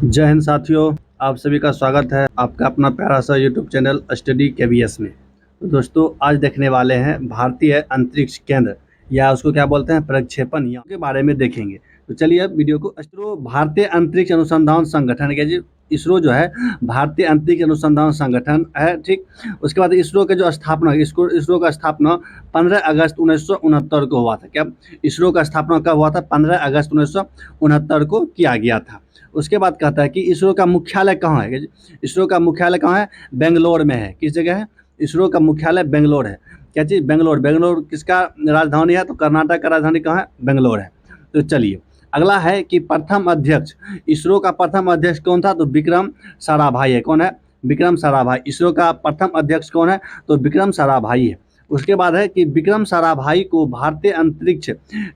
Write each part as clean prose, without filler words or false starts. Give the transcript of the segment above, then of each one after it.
जय हिंद साथियों, आप सभी का स्वागत है आपका अपना प्यारा सा यूट्यूब चैनल स्टडी केवीएस में। तो दोस्तों, आज देखने वाले हैं भारतीय अंतरिक्ष केंद्र या उसको क्या बोलते हैं प्रक्षेपण यान के बारे में देखेंगे। तो चलिए अब वीडियो को। इसरो भारतीय अंतरिक्ष अनुसंधान संगठन के जी, इसरो जो है भारतीय अंतरिक्ष अनुसंधान संगठन है, ठीक। उसके बाद इसरो के जो स्थापना, इसरो का स्थापना 15 अगस्त 1969 को हुआ था। क्या इसरो का स्थापना कब हुआ था? 15 अगस्त 1969 को किया गया था। उसके बाद कहता है कि इसरो का मुख्यालय कहाँ है? इसरो का मुख्यालय कहाँ है? बेंगलोर में है। किस जगह है? इसरो का मुख्यालय बेंगलोर है। क्या चीज़? बेंगलोर। बेंगलोर किसका राजधानी है? तो कर्नाटक का राजधानी कहाँ है? बेंगलोर है। तो चलिए अगला है कि प्रथम अध्यक्ष, इसरो का प्रथम अध्यक्ष कौन था? तो विक्रम साराभाई है। कौन है? विक्रम साराभाई। इसरो का प्रथम अध्यक्ष कौन है? तो विक्रम साराभाई है। उसके बाद है कि विक्रम साराभाई को भारतीय अंतरिक्ष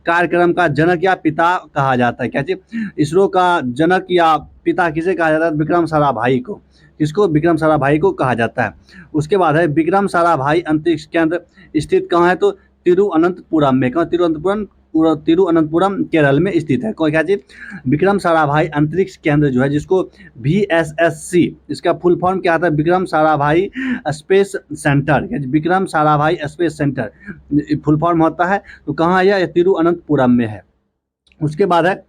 कार्यक्रम का जनक या पिता कहा जाता है। क्या चीज? इसरो का जनक या पिता किसे कहा जाता है? विक्रम साराभाई को। किसको? विक्रम साराभाई को कहा जाता है। उसके बाद है विक्रम साराभाई अंतरिक्ष केंद्र स्थित कहाँ है? तो तिरुअनंतपुरम में। कहाँ? तिरुअनंतपुरम केरल में स्थित है। कौन? क्या चीज? विक्रम साराभाई अंतरिक्ष केंद्र जो है, जिसको VSSC, इसका फुल फॉर्म क्या आता है? Vikram Sarabhai space centre. Vikram Sarabhai space centre full form होता है। तो कहाँ है? तिरुअनंतपुरम में है। उसके बाद है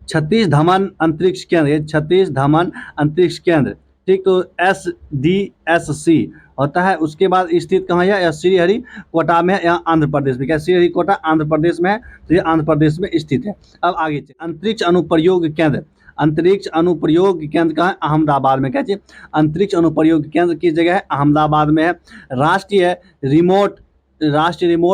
सतीश धवन अंतरिक्ष केंद्र। सतीश धवन अंतरिक्ष केंद्र, ठीक। तो SDSC होता है। उसके बाद स्थित कहाँ है? यह श्रीहरिकोटा में है, यहाँ आंध्र प्रदेश में। क्या? श्रीहरिकोटा आंध्र प्रदेश में है, तो ये आंध्र प्रदेश में स्थित है। अब आगे अंतरिक्ष अनुप्रयोग केंद्र। अंतरिक्ष अनुप्रयोग केंद्र कहाँ है? अहमदाबाद में। क्या चीज? अंतरिक्ष अनुप्रयोग केंद्र किस जगह है? अहमदाबाद में है। राष्ट्रीय रिमोट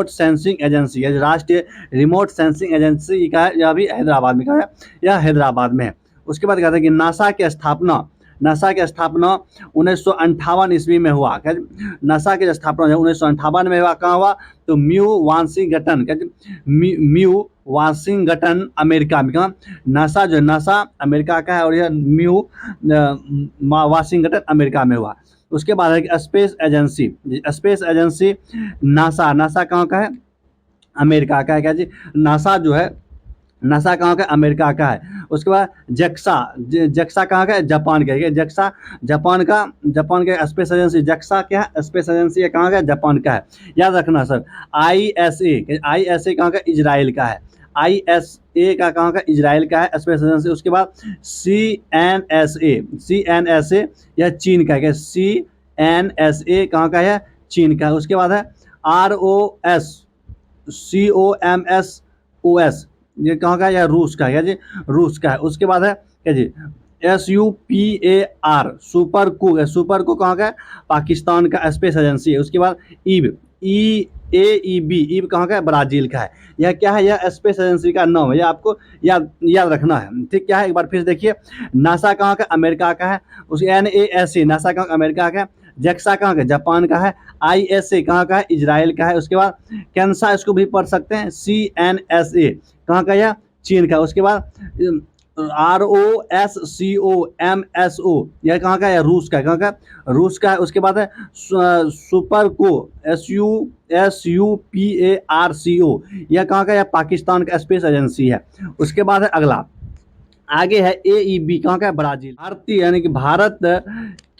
सेंसिंग एजेंसी है। राष्ट्रीय रिमोट सेंसिंग एजेंसी का है, यह भी हैदराबाद में। क्या है? यह हैदराबाद में है। उसके बाद कहते हैं कि नासा की स्थापना 1958 ईस्वी में हुआ। क्या? नासा की स्थापना जो 1958 में हुआ। कहाँ हुआ? तो म्यू वाशिंगटन अमेरिका में। कहाँ? नासा जो नासा अमेरिका का है और यह वाशिंगटन अमेरिका में हुआ। उसके बाद है स्पेस एजेंसी नासा कहाँ का है? अमेरिका का है। क्या जी? नासा कहाँ का? अमेरिका का है। उसके बाद जेक्सा कहाँ का है? जापान का है। जापान का स्पेस एजेंसी जेक्सा क्या है? स्पेस एजेंसी कहाँ का है? जापान का है। याद रखना सर। ISA कहाँ का? इजराइल का है। ISA का कहाँ का? इजराइल का है स्पेस एजेंसी। उसके बाद CNSA यह चीन का है। CNSA कहाँ का है? चीन का है। उसके बाद है ROSCOMSOS, ये कहाँ का है? यह रूस का है। क्या जी? रूस का है। उसके बाद है क्या जी? SUPAR सुपर को कहाँ का है? पाकिस्तान का स्पेस एजेंसी है। उसके बाद ईब कहाँ का है? ब्राजील का है। यह क्या है? यह स्पेस एजेंसी का नाम है। यह आपको याद रखना है, ठीक। क्या है? एक बार फिर देखिए। नासा कहाँ का? अमेरिका का है। उसके NASA नासा कहाँ का? अमेरिका का है। जेक्सा कहाँ का? जापान का है। ISA कहाँ का है? इजराइल का है। उसके बाद कैंसा, इसको भी पढ़ सकते हैं। CNSA कहाँ का? यह चीन का। उसके बाद ROSCOMSO यह कहाँ का है? रूस का। कहाँ का? रूस का है। उसके बाद है सुपरको SUPARCO यह कहाँ का? यह पाकिस्तान का स्पेस एजेंसी है। उसके बाद है अगला, आगे है AEB कहाँ का है? ब्राजील। भारतीय यानी कि भारत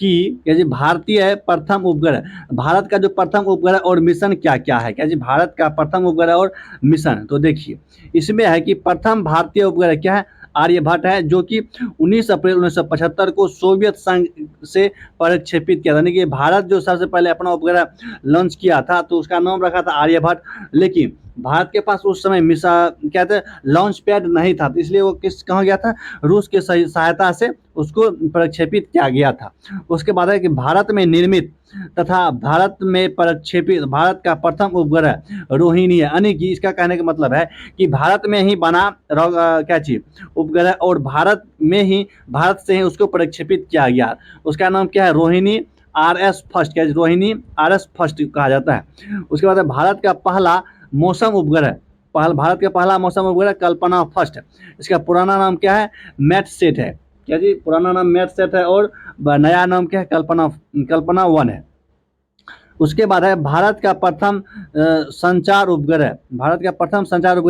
की भारतीय प्रथम उपग्रह, भारत का जो प्रथम उपग्रह और मिशन क्या क्या है? क्या जी? भारत का प्रथम उपग्रह और मिशन, तो देखिए इसमें है कि प्रथम भारतीय उपग्रह क्या है? आर्यभट्ट है, जो कि 19 अप्रैल 1975 को सोवियत संघ से प्रक्षेपित किया था। यानी कि भारत जो सबसे पहले अपना उपग्रह लॉन्च किया था, तो उसका नाम रखा था आर्यभट्ट। लेकिन भारत के पास उस समय कहते हैं लॉन्च पैड नहीं था, तो इसलिए वो कहाँ गया था? रूस के सहायता से उसको प्रक्षेपित किया गया था। उसके बाद है कि भारत में निर्मित तथा भारत में प्रक्षेपित भारत का प्रथम उपग्रह रोहिणी है। यानी कि इसका कहने का मतलब है कि भारत में ही बना क्या चीज उपग्रह और भारत से ही उसको प्रक्षेपित किया गया। उसका नाम क्या है? Rohini RS first. क्या? रोहिणी RS फर्स्ट कहा जाता है। उसके बाद भारत का पहला मौसम उपग्रह कल्पना फर्स्ट है। इसका पुराना नाम क्या है? मैटसेट है। क्या जी? पुराना नाम मैटसेट है और नया नाम क्या है? कल्पना 1 है। उसके बाद है भारत का प्रथम संचार उपग्रह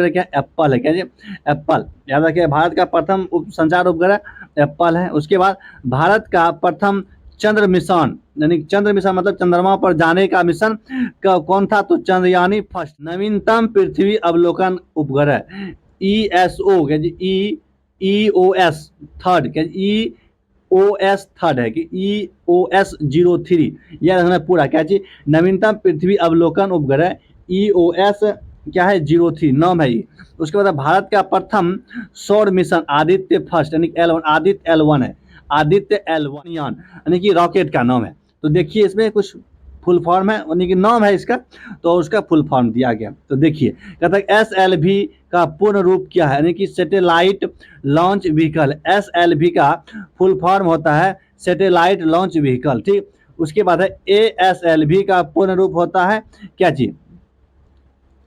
क्या है? एप्पल है। क्या जी? एप्पल। याद रखिए, भारत का प्रथम संचार उपग्रह एप्पल है। उसके बाद भारत का प्रथम चंद्र मिशन, यानी चंद्र मिशन मतलब चंद्रमा पर जाने का मिशन कौन था, तो चंद्रयानी फर्स्ट। नवीनतम पृथ्वी अवलोकन उपग्रह ESO EOS third EOS third है कि EOS-03, यह रखना पूरा क्या चीज, नवीनतम पृथ्वी अवलोकन उपग्रह EOS क्या है 03 नाम है ये। उसके बाद भारत का प्रथम सौर मिशन आदित्य फर्स्ट यानी L1, आदित्य L1 है, आदित्य L1 यान यानी कि रॉकेट का नाम है। तो देखिए इसमें कुछ फुल फॉर्म है यानी कि नाम है इसका, तो उसका फुल फॉर्म दिया गया। तो देखिए कहता है SLV का पूर्ण रूप क्या है, यानी कि सैटेलाइट लॉन्च व्हीकल। SLV का फुल फॉर्म होता है सैटेलाइट लॉन्च व्हीकल, ठीक। उसके बाद है ASLV का पूर्ण रूप होता है क्या चीज,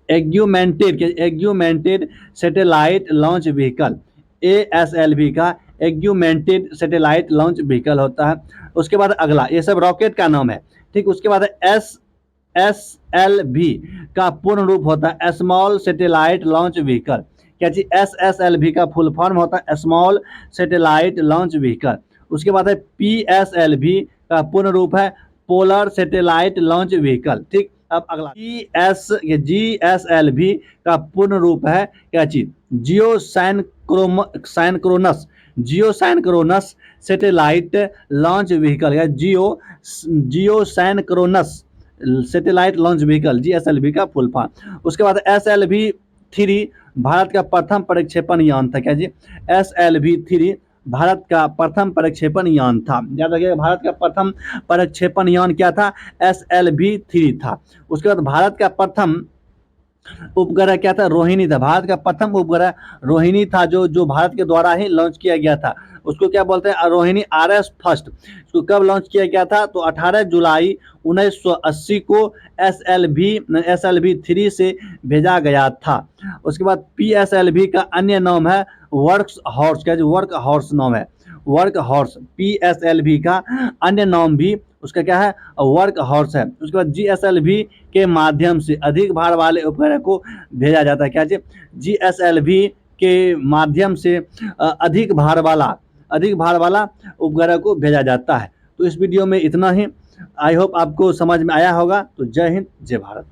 augmented satellite launch vehicle. ASLV का एग्यूमेंटेड सैटेलाइट लॉन्च व्हीकल होता है। उसके बाद अगला, ये सब रॉकेट का नाम है, ठीक। उसके बाद SSLV का पूर्ण रूप होता है स्मॉल सैटेलाइट लॉन्च व्हीकल। क्या चीज, SSLV का फुल फॉर्म होता है स्मॉल सैटेलाइट लॉन्च व्हीकल। उसके बाद है PSLV का पूर्ण रूप है पोलर सैटेलाइट लॉन्च व्हीकल, ठीक। अब अगला GSLV का पूर्ण रूप है क्या चीज, जियोसाइनक्रोनस सैटेलाइट लॉन्च व्हीकल या जियोसाइनक्रोनस सैटेलाइट लॉन्च व्हीकल GSLV का फुल फॉर्म। उसके बाद SLV-3 भारत का प्रथम प्रक्षेपण यान था। क्या जी, SLV-3 भारत का प्रथम प्रक्षेपण यान था। याद रखिएगा भारत का प्रथम प्रक्षेपण यान क्या था, SLV-3 था। उसके बाद भारत का प्रथम उपग्रह क्या था, रोहिणी था। भारत का प्रथम उपग्रह रोहिणी था, जो भारत के द्वारा ही लॉन्च किया गया था। उसको क्या बोलते हैं, रोहिणी RS फर्स्ट। उसको कब लॉन्च किया गया था, तो 18 जुलाई 1980 को SLV-3 से भेजा गया था। उसके बाद PSLV का अन्य नाम है वर्क हॉर्स। क्या वर्क हॉर्स नाम है, वर्क हॉर्स। PSLV का अन्य नाम भी उसका क्या है, वर्क हॉर्स है। उसके बाद GSLV के माध्यम से अधिक भार वाले उपग्रह को भेजा जाता है। क्या जी, GSLV के माध्यम से अधिक भार वाला उपग्रह को भेजा जाता है। तो इस वीडियो में इतना ही। आई होप आपको समझ में आया होगा। तो जय हिंद, जय भारत।